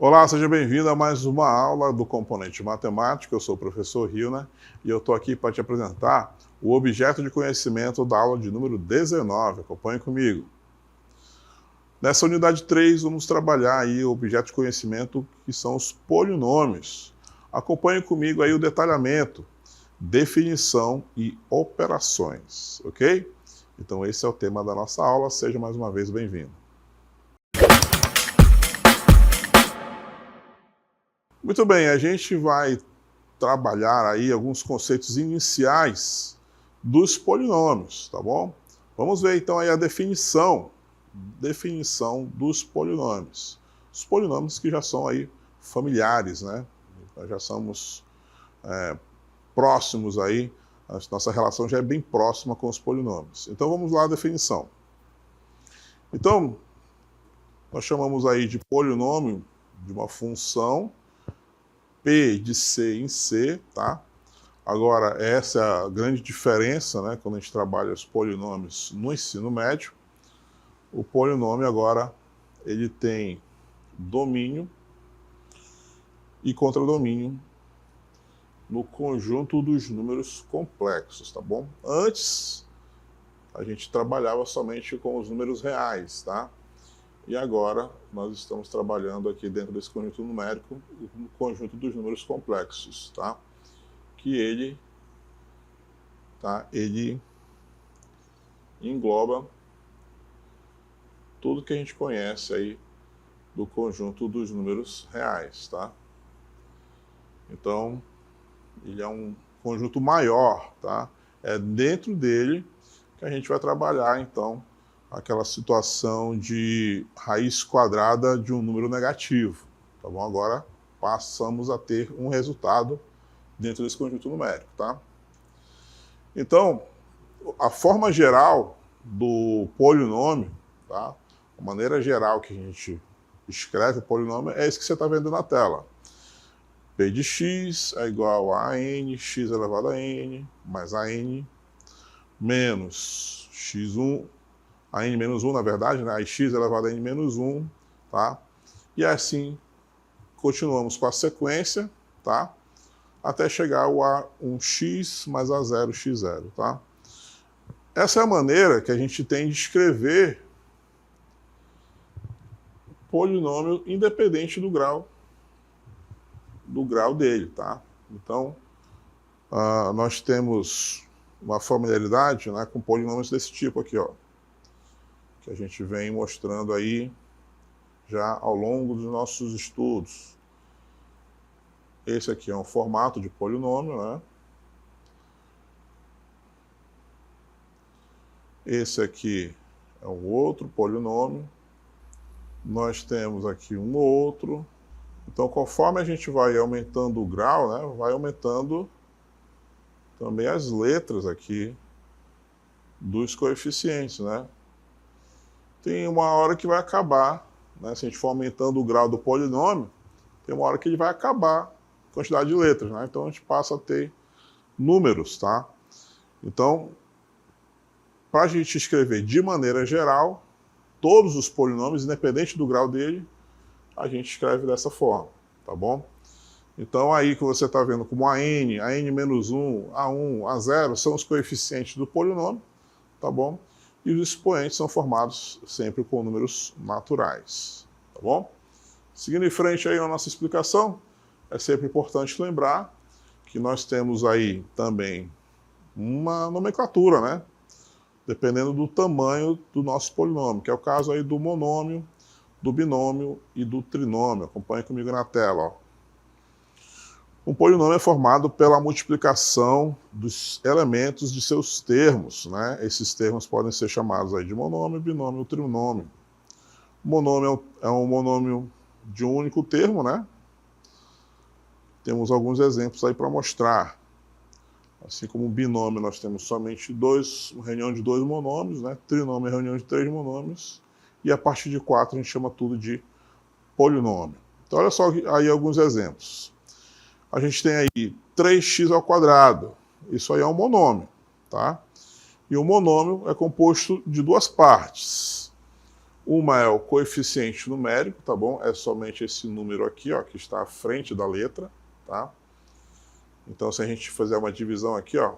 Olá, seja bem-vindo a mais uma aula do componente matemático. Eu sou o professor Hilner e eu estou aqui para te apresentar o objeto de conhecimento da aula de número 19. Acompanhe comigo. Nessa unidade 3, vamos trabalhar aí o objeto de conhecimento que são os polinômios. Acompanhe comigo aí o detalhamento, definição e operações, ok? Então esse é o tema da nossa aula. Seja mais uma vez bem-vindo. Muito bem, a gente vai trabalhar aí alguns conceitos iniciais dos polinômios, tá bom? Vamos ver então aí a definição dos polinômios. Os polinômios que já são aí familiares, né? Nós já somos próximos aí, a nossa relação já é bem próxima com os polinômios. Então vamos lá a definição. Então, nós chamamos aí de polinômio de uma função P de C em C, tá? Agora, essa é a grande diferença, né, quando a gente trabalha os polinômios no ensino médio. O polinômio agora, ele tem domínio e contradomínio no conjunto dos números complexos, tá bom? Antes, a gente trabalhava somente com os números reais, tá? E agora nós estamos trabalhando aqui dentro desse conjunto numérico, no conjunto dos números complexos, tá? Que ele engloba tudo que a gente conhece aí do conjunto dos números reais, tá? Então, ele é um conjunto maior, tá? É dentro dele que a gente vai trabalhar, então, aquela situação de raiz quadrada de um número negativo, tá bom? Agora passamos a ter um resultado dentro desse conjunto numérico, tá? Então, a forma geral do polinômio, tá? A maneira geral que a gente escreve o polinômio é isso que você está vendo na tela. P de x é igual a n, x elevado a n, mais a n, menos x1, a n menos 1, na verdade, né? A x elevado a n menos 1, tá? E assim, continuamos com a sequência, tá? Até chegar ao A1x mais A0x0, tá? Essa é a maneira que a gente tem de escrever polinômio independente do grau dele, tá? Então, nós temos uma familiaridade, né, com polinômios desse tipo aqui, ó, que a gente vem mostrando aí já ao longo dos nossos estudos. Esse aqui é um formato de polinômio, né? Esse aqui é um outro polinômio. Nós temos aqui um outro. Então, conforme a gente vai aumentando o grau, né, vai aumentando também as letras aqui dos coeficientes, né? Tem uma hora que vai acabar, né? Se a gente for aumentando o grau do polinômio, tem uma hora que ele vai acabar a quantidade de letras, né? Então a gente passa a ter números, tá? Então, para a gente escrever de maneira geral, todos os polinômios, independente do grau dele, a gente escreve dessa forma, tá bom? Então aí que você está vendo como a n menos 1, a1, a0 são os coeficientes do polinômio, tá bom? E os expoentes são formados sempre com números naturais, tá bom? Seguindo em frente aí na nossa explicação, é sempre importante lembrar que nós temos aí também uma nomenclatura, né? Dependendo do tamanho do nosso polinômio, que é o caso aí do monômio, do binômio e do trinômio. Acompanhe comigo na tela, ó. Um polinômio é formado pela multiplicação dos elementos de seus termos, né? Esses termos podem ser chamados aí de monômio, binômio ou trinômio. O monômio é um monômio de um único termo, né? Temos alguns exemplos aí para mostrar. Assim como um binômio, nós temos somente uma reunião de dois monômios, né? Trinômio é reunião de 3 monômios. E a partir de 4 a gente chama tudo de polinômio. Então olha só aí alguns exemplos. A gente tem aí 3x ao quadrado. Isso aí é um monômio, tá? E o monômio é composto de duas partes. Uma é o coeficiente numérico, tá bom? É somente esse número aqui, ó, que está à frente da letra, tá? Então, se a gente fizer uma divisão aqui, ó,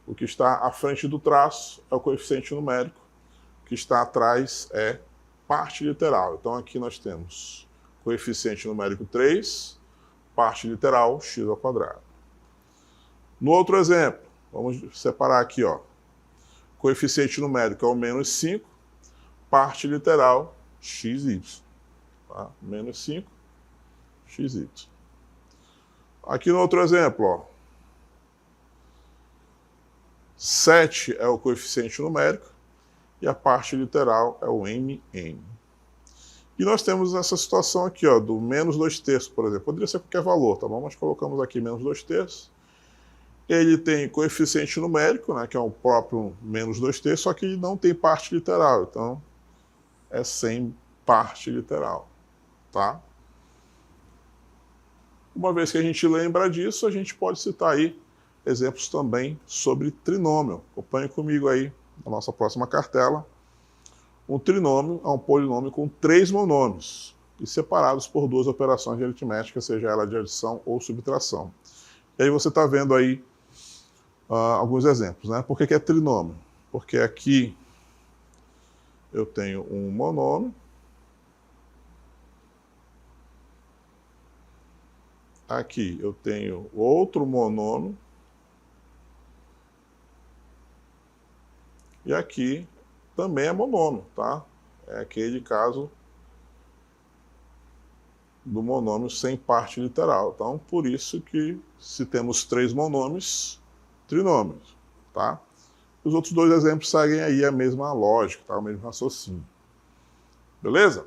o que está à frente do traço é o coeficiente numérico, o que está atrás é parte literal. Então, aqui nós temos coeficiente numérico 3, parte literal, x². No outro exemplo, vamos separar aqui, ó, coeficiente numérico é o menos 5, parte literal, xy. Tá? Menos 5, xy. Aqui no outro exemplo, ó, 7 é o coeficiente numérico e a parte literal é o mn. E nós temos essa situação aqui, ó, do menos 2/3, por exemplo. Poderia ser qualquer valor, tá bom? Mas colocamos aqui menos 2/3. Ele tem coeficiente numérico, né, que é o próprio menos 2/3, só que ele não tem parte literal. Então, é sem parte literal, tá? Uma vez que a gente lembra disso, a gente pode citar aí exemplos também sobre trinômio. Acompanhe comigo aí na nossa próxima cartela. Um trinômio é um polinômio com 3 monômios e separados por 2 operações de aritmética, seja ela de adição ou subtração. E aí você está vendo aí alguns exemplos, né? Por que é trinômio? Porque aqui eu tenho um monômio, aqui eu tenho outro monômio, e aqui também é monômio, tá? É aquele caso do monômio sem parte literal. Então, por isso que se temos 3 monômios, trinômios, tá? Os outros 2 exemplos seguem aí a mesma lógica, tá? O mesmo raciocínio. Beleza?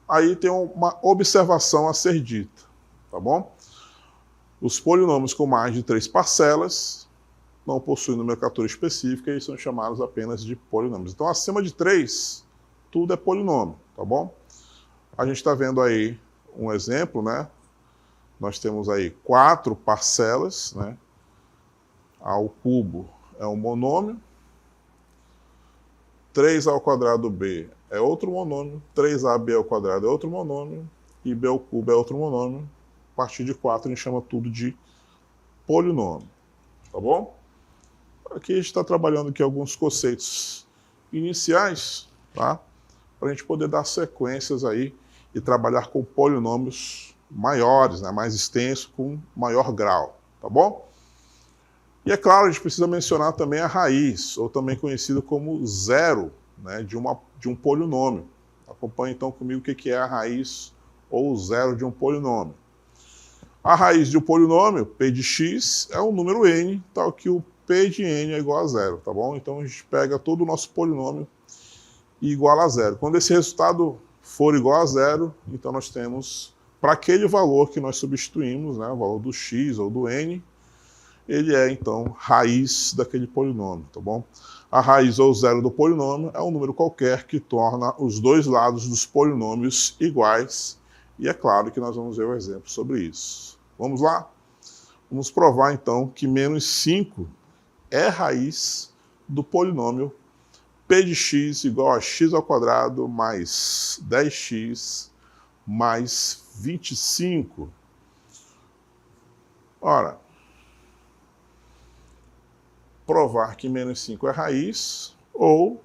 Aí tem uma observação a ser dita, tá bom? Os polinômios com mais de 3 parcelas não possuem nomenclatura específica e são chamados apenas de polinômios. Então, acima de 3, tudo é polinômio, tá bom? A gente está vendo aí um exemplo, né? Nós temos aí 4 parcelas, né? A ao cubo é um monômio, 3a² é outro monômio, 3ab² é outro monômio, e b³ é outro monômio. A partir de 4 a gente chama tudo de polinômio, tá bom? Aqui a gente está trabalhando aqui alguns conceitos iniciais, tá? Para a gente poder dar sequências aí e trabalhar com polinômios maiores, né? Mais extensos, com maior grau, tá bom? E é claro, a gente precisa mencionar também a raiz, ou também conhecido como zero, né, de um polinômio. Acompanhe então comigo o que é a raiz ou o zero de um polinômio. A raiz de um polinômio, p de x, é um número n, tal que o p de n é igual a zero, tá bom? Então a gente pega todo o nosso polinômio e iguala a zero. Quando esse resultado for igual a zero, então nós temos, para aquele valor que nós substituímos, né, o valor do x ou do n, ele é, então, raiz daquele polinômio, tá bom? A raiz ou zero do polinômio é um número qualquer que torna os dois lados dos polinômios iguais, e é claro que nós vamos ver um exemplo sobre isso. Vamos lá? Vamos provar, então, que menos 5 é raiz do polinômio p de x igual a x² mais 10x mais 25. Ora, provar que menos 5 é raiz, ou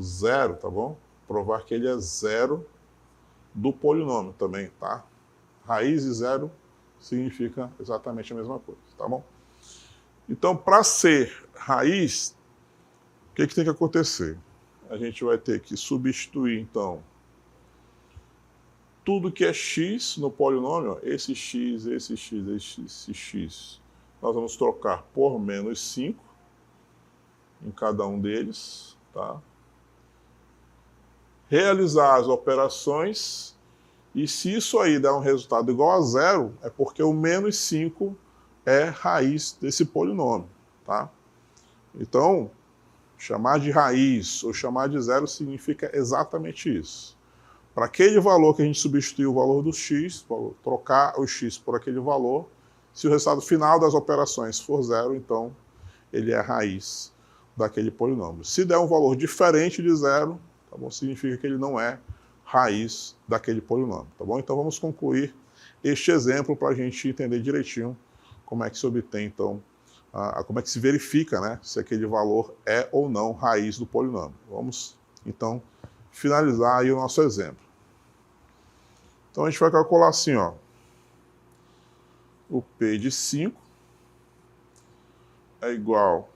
zero, tá bom? Provar que ele é zero do polinômio também, tá? Raiz e zero significa exatamente a mesma coisa, tá bom? Então, para ser raiz, o que tem que acontecer? A gente vai ter que substituir, então, tudo que é x no polinômio, esse x, esse x, esse x, nós vamos trocar por menos 5 em cada um deles, tá? Realizar as operações, e se isso aí der um resultado igual a zero, é porque o menos 5 é raiz desse polinômio, tá? Então, chamar de raiz ou chamar de zero significa exatamente isso. Para aquele valor que a gente substituiu o valor do x, trocar o x por aquele valor, se o resultado final das operações for zero, então ele é raiz daquele polinômio. Se der um valor diferente de zero, tá bom? Significa que ele não é raiz daquele polinômio, tá bom? Então vamos concluir este exemplo para a gente entender direitinho como é que se obtém, então, como é que se verifica, né, se aquele valor é ou não raiz do polinômio. Vamos, então, finalizar aí o nosso exemplo. Então a gente vai calcular assim, ó, o P de 5 é igual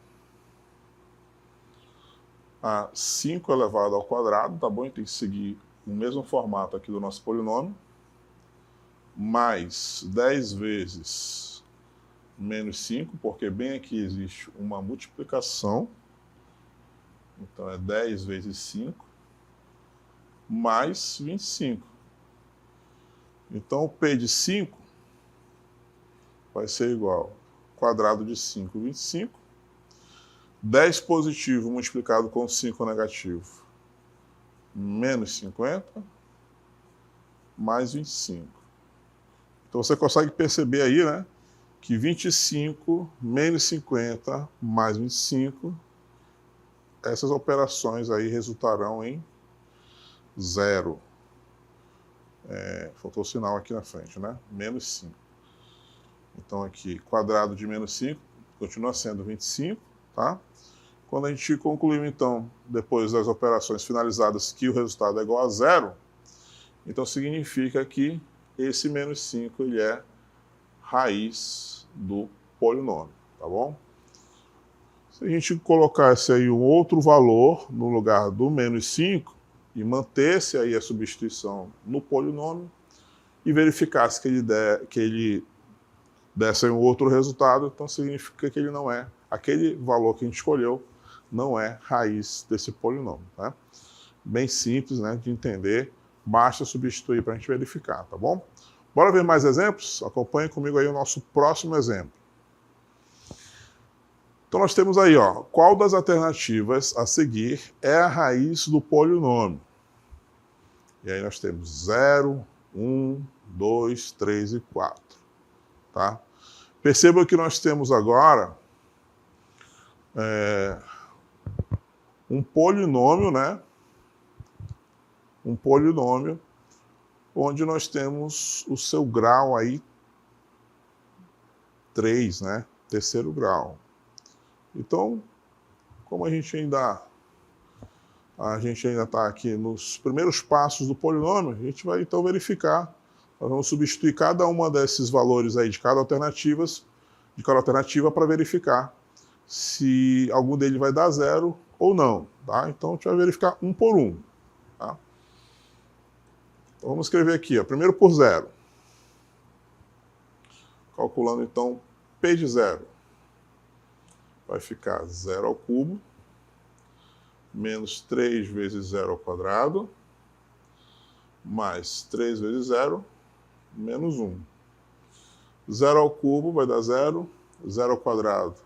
a 5 elevado ao quadrado, tá bom? A gente tem que seguir o mesmo formato aqui do nosso polinômio, mais 10 vezes menos 5, porque bem aqui existe uma multiplicação, então é 10 vezes 5, mais 25. Então o P de 5 vai ser igual ao quadrado de 5, 25. 10 positivo multiplicado com 5 negativo, menos 50, mais 25. Então você consegue perceber aí, né, que 25 menos 50 mais 25, essas operações aí resultarão em 0. Faltou o sinal aqui na frente, né? Menos 5. Então aqui, quadrado de menos 5 continua sendo 25, tá? Quando a gente concluiu, então, depois das operações finalizadas, que o resultado é igual a 0, então significa que esse menos 5 ele é raiz do polinômio, tá bom? Se a gente colocasse aí um outro valor no lugar do menos 5 e mantesse aí a substituição no polinômio e verificasse que ele desse aí um outro resultado, então significa que ele não é, aquele valor que a gente escolheu não é raiz desse polinômio, tá? Bem simples, né, de entender, basta substituir para a gente verificar, tá bom? Bora ver mais exemplos? Acompanhe comigo aí o nosso próximo exemplo. Então nós temos aí, ó, qual das alternativas a seguir é a raiz do polinômio? E aí nós temos 0, 1, 2, 3 e 4, tá? Perceba que nós temos agora um polinômio, né? Um polinômio onde nós temos o seu grau aí 3, né? Terceiro grau. Então, como a gente ainda está aqui nos primeiros passos do polinômio, a gente vai então verificar. Nós vamos substituir cada uma desses valores aí de cada alternativa para verificar se algum deles vai dar 0 ou não, tá? Então a gente vai verificar um por um, tá? Então vamos escrever aqui, ó, primeiro por 0. Calculando então P de 0. Vai ficar 0 ao cubo, menos 3 vezes 0 ao quadrado, mais 3 vezes 0, menos 1. 0 ao cubo vai dar 0, 0 ao quadrado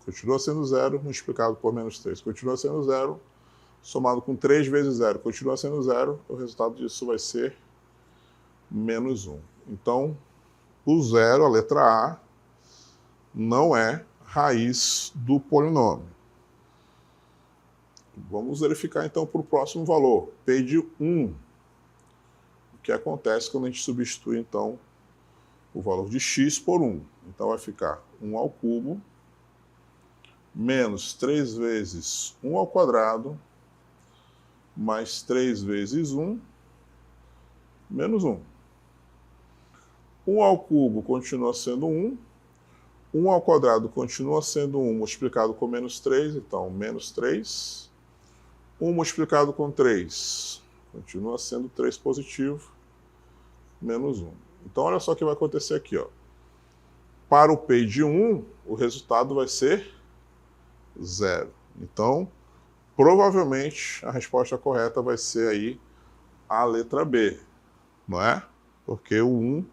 continua sendo 0, multiplicado por menos 3 continua sendo 0, somado com 3 vezes 0 continua sendo 0, o resultado disso vai ser menos 1. Então, o 0, a letra A, não é raiz do polinômio. Vamos verificar então para o próximo valor, P de 1. O que acontece quando a gente substitui então o valor de x por 1. Então vai ficar 1 ao cubo, menos 3 vezes 1 ao quadrado, mais 3 vezes 1, menos 1. 1 ao cubo continua sendo 1, 1 ao quadrado continua sendo 1 multiplicado com menos 3, então menos 3. 1 multiplicado com 3 continua sendo 3 positivo, menos 1. Então olha só o que vai acontecer aqui, ó. Para o P de 1, o resultado vai ser 0. Então, provavelmente, a resposta correta vai ser aí a letra B, não é? Porque o 1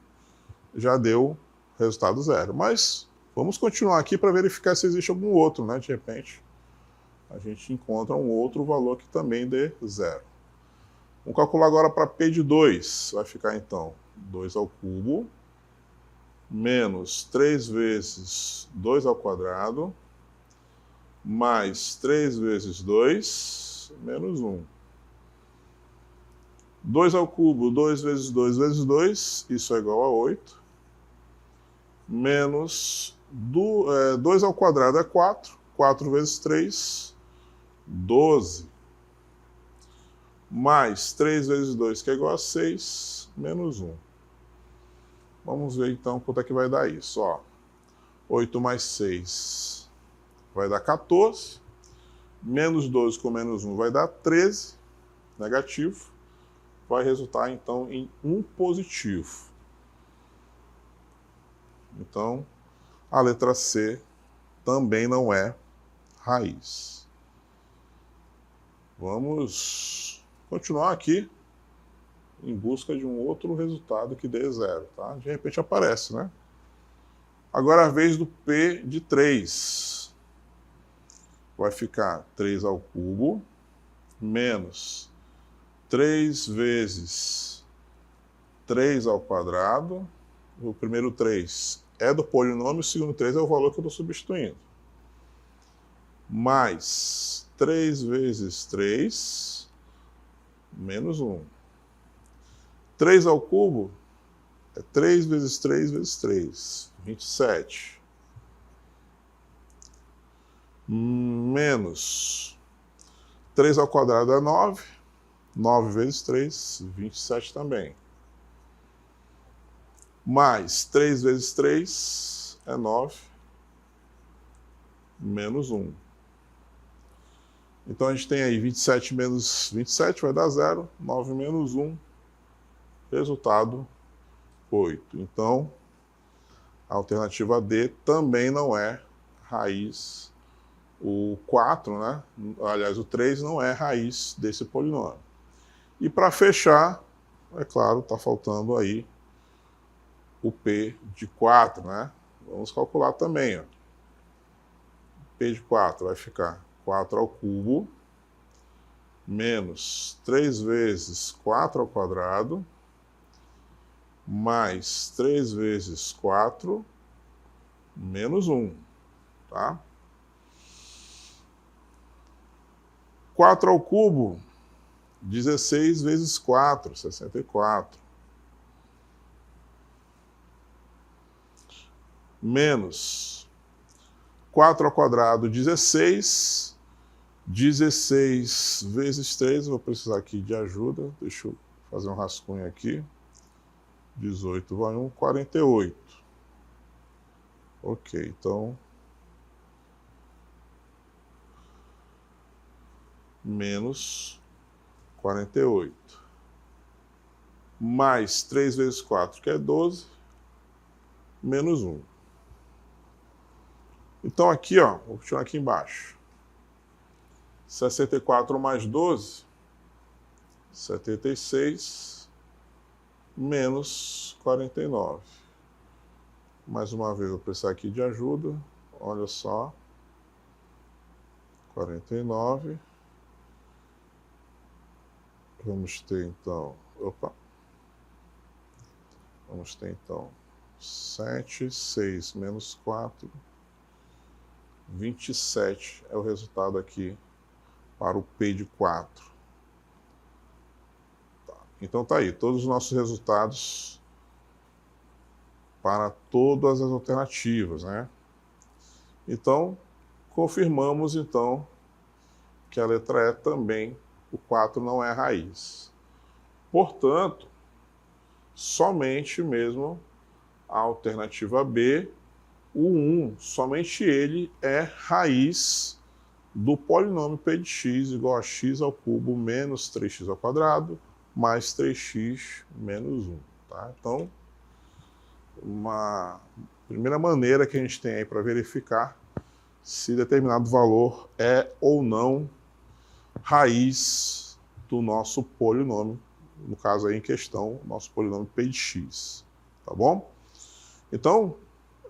já deu resultado 0. Mas vamos continuar aqui para verificar se existe algum outro, né? De repente, a gente encontra um outro valor que também dê 0. Vamos calcular agora para P de 2. Vai ficar, então, 2 ao cubo, menos 3 vezes 2 ao quadrado, mais 3 vezes 2, menos 1. 2 ao cubo, 2 vezes 2 vezes 2, isso é igual a 8. Menos 2 ao quadrado é 4. 4 vezes 3, 12. Mais 3 vezes 2, que é igual a 6, menos 1. Vamos ver então quanto é que vai dar isso. Ó, 8 mais 6 vai dar 14. Menos 12 com menos 1 vai dar 13. Negativo. Vai resultar então em 1 positivo. Então, a letra C também não é raiz. Vamos continuar aqui em busca de um outro resultado que dê zero, tá? De repente aparece, né? Agora a vez do P de 3. Vai ficar 3 ao cubo menos 3 vezes 3 ao quadrado. O primeiro 3 é do polinômio, o segundo 3 é o valor que eu estou substituindo. Mais 3 vezes 3, menos 1. 3 ao cubo é 3 vezes 3 vezes 3, 27. Menos 3 ao quadrado é 9. 9 vezes 3, 27 também. Mais 3 vezes 3 é 9, menos 1. Então a gente tem aí 27 menos 27 vai dar 0, 9 menos 1, resultado 8. Então a alternativa D também não é raiz. O 4, né? Aliás, o 3 não é raiz desse polinômio. E para fechar, é claro, está faltando aí o P de 4, né? Vamos calcular também, ó. P de 4 vai ficar 4 ao cubo menos 3 vezes 4 ao quadrado mais 3 vezes 4 menos 1, tá? 4 ao cubo, 16 vezes 4, 64. Menos 4 ao quadrado, 16. 16 vezes 3, vou precisar aqui de ajuda. Deixa eu fazer um rascunho aqui. 18 vai 1, 48. Ok, então... menos 48. Mais 3 vezes 4, que é 12, menos 1. Então aqui, ó, vou continuar aqui embaixo. 64 mais 12, 76, menos 49. Mais uma vez, vou precisar aqui de ajuda. Olha só. 49. Vamos ter, então... Opa! Vamos ter, então, 7, 6 menos 4, 27 é o resultado aqui para o P de 4. Tá. Então tá aí, todos os nossos resultados para todas as alternativas, né? Então, confirmamos, então, que a letra E também, o 4 não é raiz. Portanto, somente mesmo a alternativa B, o 1, somente ele é raiz do polinômio P de x igual a x ao cubo menos 3x ao quadrado mais 3x menos 1. Tá? Então, uma primeira maneira que a gente tem aí para verificar se determinado valor é ou não raiz do nosso polinômio, no caso aí em questão, nosso polinômio P de x, tá bom? Então,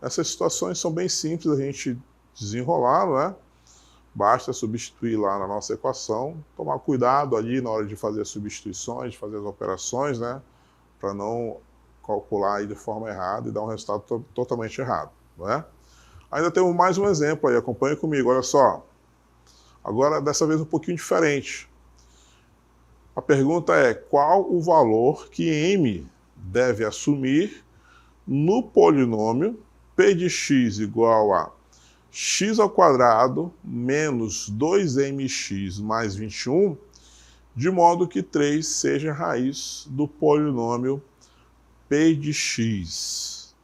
essas situações são bem simples a gente desenrolar, né? Basta substituir lá na nossa equação, tomar cuidado ali na hora de fazer as substituições, de fazer as operações, né? Para não calcular aí de forma errada e dar um resultado totalmente errado, não é? Ainda temos mais um exemplo aí, acompanha comigo, olha só. Agora, dessa vez um pouquinho diferente. A pergunta é: qual o valor que m deve assumir no polinômio p de x igual a x ao quadrado menos 2mx mais 21, de modo que 3 seja a raiz do polinômio p de x.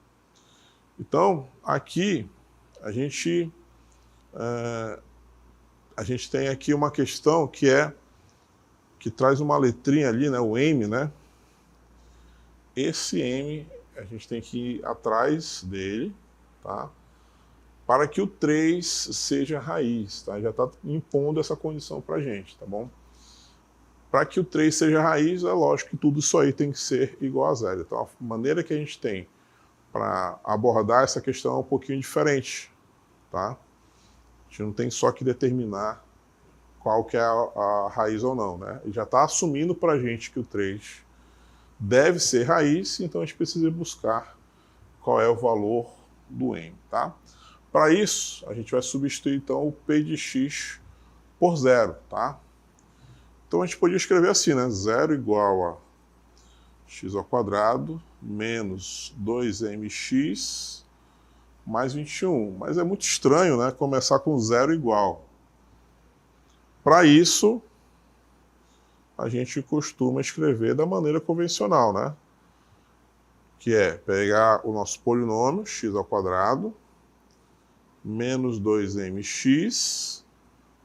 Então, aqui a gente tem aqui uma questão que traz uma letrinha ali, né, o m, né? Esse m a gente tem que ir atrás dele, tá? Para que o 3 seja raiz, tá? Já está impondo essa condição para a gente, tá bom? Para que o 3 seja raiz, é lógico que tudo isso aí tem que ser igual a zero. Então, a maneira que a gente tem para abordar essa questão é um pouquinho diferente, tá? A gente não tem só que determinar qual que é a raiz ou não, né? Ele já está assumindo para a gente que o 3 deve ser raiz, então a gente precisa buscar qual é o valor do m, tá? Para isso, a gente vai substituir então o p de x por zero, tá? Então a gente podia escrever assim, né? Zero igual a x ao quadrado menos 2mx mais 21. Mas é muito estranho, né? Começar com zero igual. Para isso, a gente costuma escrever da maneira convencional, né? Que é pegar o nosso polinômio, x ao quadrado, menos 2mx,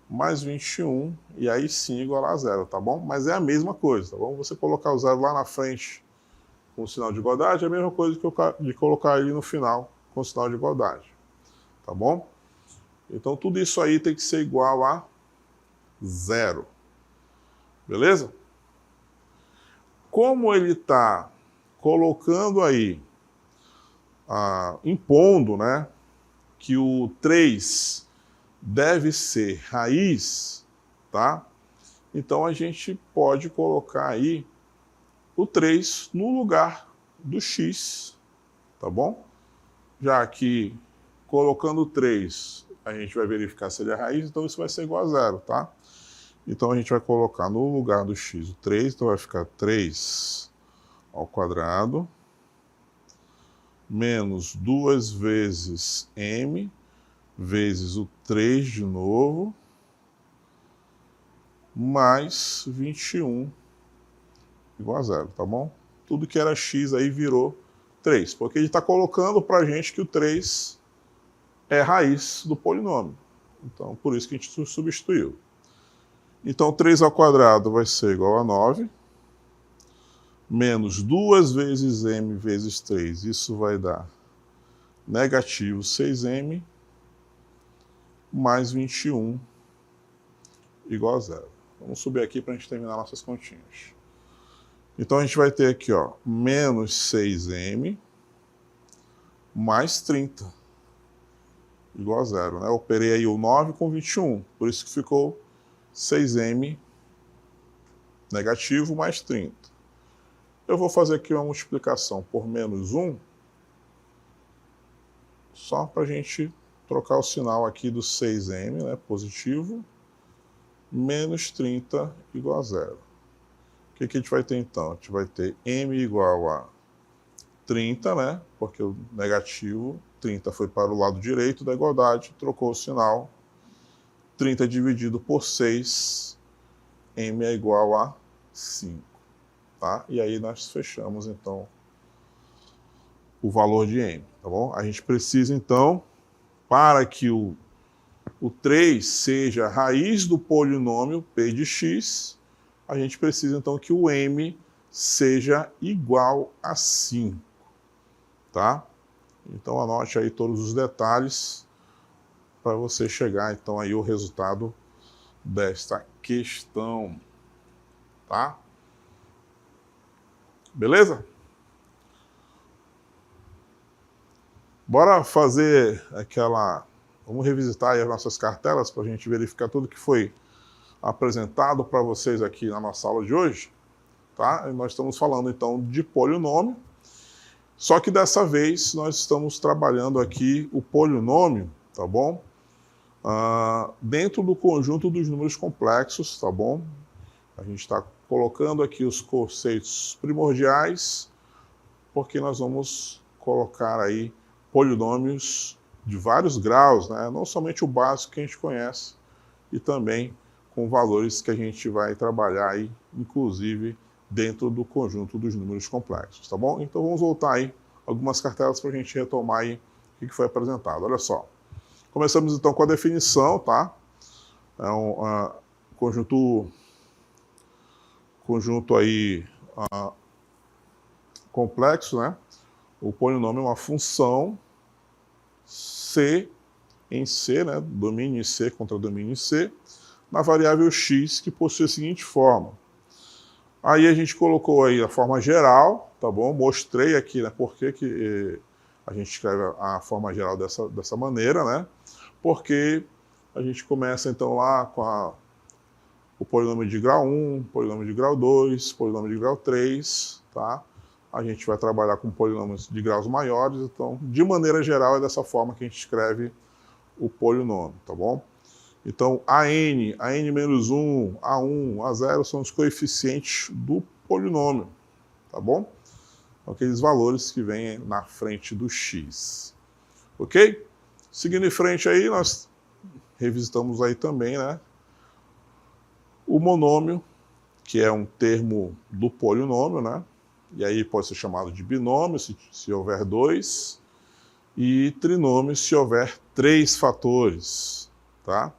mais 21, e aí sim igualar a zero, tá bom? Mas é a mesma coisa, tá bom? Você colocar o zero lá na frente com o sinal de igualdade é a mesma coisa de colocar ele no final com o sinal de igualdade, tá bom? Então tudo isso aí tem que ser igual a zero. Beleza? Como ele está colocando aí, impondo, né, que o 3 deve ser raiz, tá? Então a gente pode colocar aí o 3 no lugar do x, tá bom? Já que colocando o 3, a gente vai verificar se ele é raiz, então isso vai ser igual a zero, tá? Então a gente vai colocar no lugar do x o 3, então vai ficar 3 ao quadrado, menos 2 vezes m, vezes o 3 de novo, mais 21 igual a zero, tá bom? Tudo que era x aí virou 3, porque ele está colocando para a gente que o 3 é raiz do polinômio. Então, por isso que a gente substituiu. Então, 3 ao quadrado vai ser igual a 9, menos 2 vezes m vezes 3, isso vai dar negativo 6m, mais 21 igual a zero. Vamos subir aqui para a gente terminar nossas continhas. Então, a gente vai ter aqui, ó, menos 6m, mais 30, igual a zero, né? Eu operei aí o 9 com 21, por isso que ficou 6m negativo mais 30. Eu vou fazer aqui uma multiplicação por menos 1, só para a gente trocar o sinal aqui do 6m, né, positivo, menos 30 igual a zero. O que a gente vai ter então? A gente vai ter m igual a 30, né, porque o negativo, 30 foi para o lado direito da igualdade, trocou o sinal, 30 dividido por 6, m é igual a 5. Tá? E aí nós fechamos, então, o valor de m, tá bom? A gente precisa, então, para que o 3 seja a raiz do polinômio p de x, a gente precisa, então, que o m seja igual a 5, tá? Então, anote aí todos os detalhes para você chegar, então, aí ao resultado desta questão, tá? Beleza? Bora fazer aquela... Vamos revisitar aí as nossas cartelas para a gente verificar tudo que foi apresentado para vocês aqui na nossa aula de hoje, tá? E nós estamos falando, então, de polinômio, só que dessa vez nós estamos trabalhando aqui o polinômio, tá bom? Dentro do conjunto dos números complexos, tá bom? A gente está colocando aqui os conceitos primordiais, porque nós vamos colocar aí polinômios de vários graus, né? Não somente o básico que a gente conhece, e também com valores que a gente vai trabalhar aí, inclusive dentro do conjunto dos números complexos, tá bom? Então vamos voltar aí algumas cartelas para a gente retomar aí o que foi apresentado. Olha só. Começamos então com a definição, tá? É um conjunto aí complexo, né? O polinômio é uma função C em C, né? Domínio em C contra domínio em C, na variável x, que possui a seguinte forma. Aí a gente colocou aí a forma geral, tá bom? Mostrei aqui, né, por que a gente escreve a forma geral dessa maneira, né? Porque a gente começa então lá com o polinômio de grau 1, polinômio de grau 2, polinômio de grau 3, tá? A gente vai trabalhar com polinômios de graus maiores, então, de maneira geral, é dessa forma que a gente escreve o polinômio, tá bom? Então, a n menos 1, a1, a0 são os coeficientes do polinômio, tá bom? Aqueles valores que vêm na frente do x, ok? Seguindo em frente aí, nós revisitamos aí também, né, o monômio, que é um termo do polinômio, né? E aí pode ser chamado de binômio, se houver 2, e trinômio, se houver 3 fatores, tá?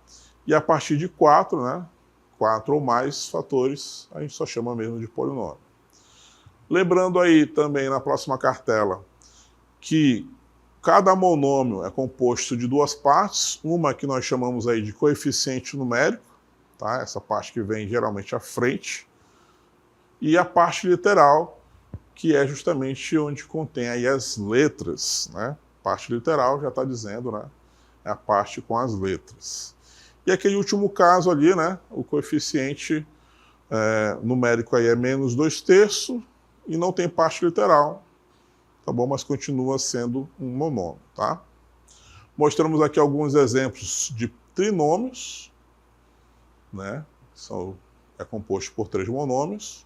E a partir de 4, né, 4 ou mais fatores, a gente só chama mesmo de polinômio. Lembrando aí também na próxima cartela que cada monômio é composto de duas partes, uma que nós chamamos aí de coeficiente numérico, tá? Essa parte que vem geralmente à frente, e a parte literal, que é justamente onde contém aí as letras, né? Parte literal já está dizendo, né? É a parte com as letras. E aquele último caso ali, né? O coeficiente numérico aí é menos 2/3 e não tem parte literal, tá bom? Mas continua sendo um monômio, tá? Mostramos aqui alguns exemplos de trinômios, né? É composto por 3 monômios,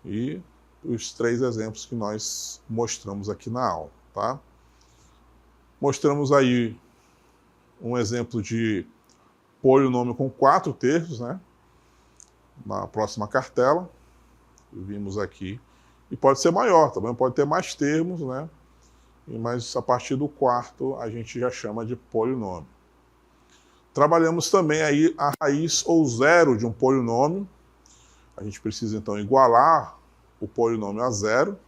e os 3 exemplos que nós mostramos aqui na aula, tá? Mostramos aí um exemplo de polinômio com 4 terços, né? Na próxima cartela, vimos aqui. E pode ser maior, também pode ter mais termos, né? Mas a partir do 4 a gente já chama de polinômio. Trabalhamos também aí a raiz ou zero de um polinômio. A gente precisa então igualar o polinômio a zero.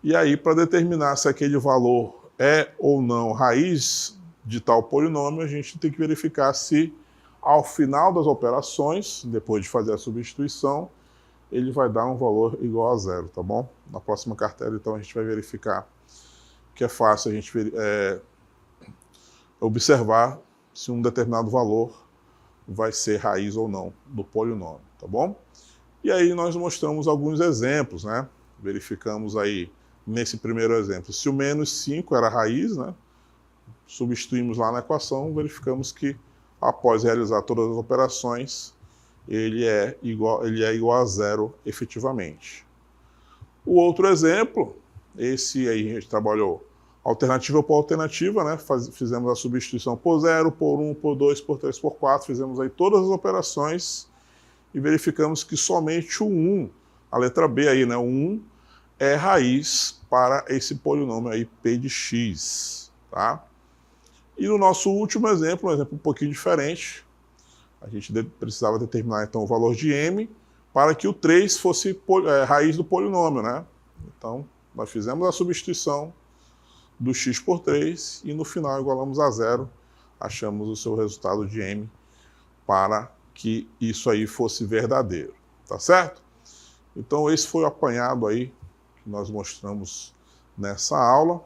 E aí, para determinar se aquele valor é ou não raiz de tal polinômio, a gente tem que verificar se ao final das operações, depois de fazer a substituição, ele vai dar um valor igual a zero, tá bom? Na próxima cartela, então, a gente vai verificar que é fácil a gente observar se um determinado valor vai ser raiz ou não do polinômio, tá bom? E aí nós mostramos alguns exemplos, né? Verificamos aí, nesse primeiro exemplo, se o menos 5 era raiz, né? Substituímos lá na equação, verificamos que após realizar todas as operações, ele é igual a zero efetivamente. O outro exemplo, esse aí a gente trabalhou alternativa por alternativa, né? Fizemos a substituição por 0, por 1, por 2, por 3, por 4, fizemos aí todas as operações e verificamos que somente o 1, a letra B aí, né? O 1 é raiz para esse polinômio aí P de x, tá? E no nosso último exemplo, um exemplo um pouquinho diferente, a gente precisava determinar então o valor de m para que o 3 fosse raiz do polinômio, né? Então, nós fizemos a substituição do x por 3 e no final igualamos a zero, achamos o seu resultado de m para que isso aí fosse verdadeiro, tá certo? Então esse foi o apanhado aí que nós mostramos nessa aula.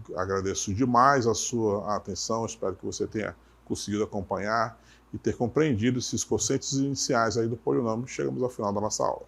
Eu agradeço demais a sua atenção, espero que você tenha conseguido acompanhar e ter compreendido esses conceitos iniciais aí do polinômio. Chegamos ao final da nossa aula.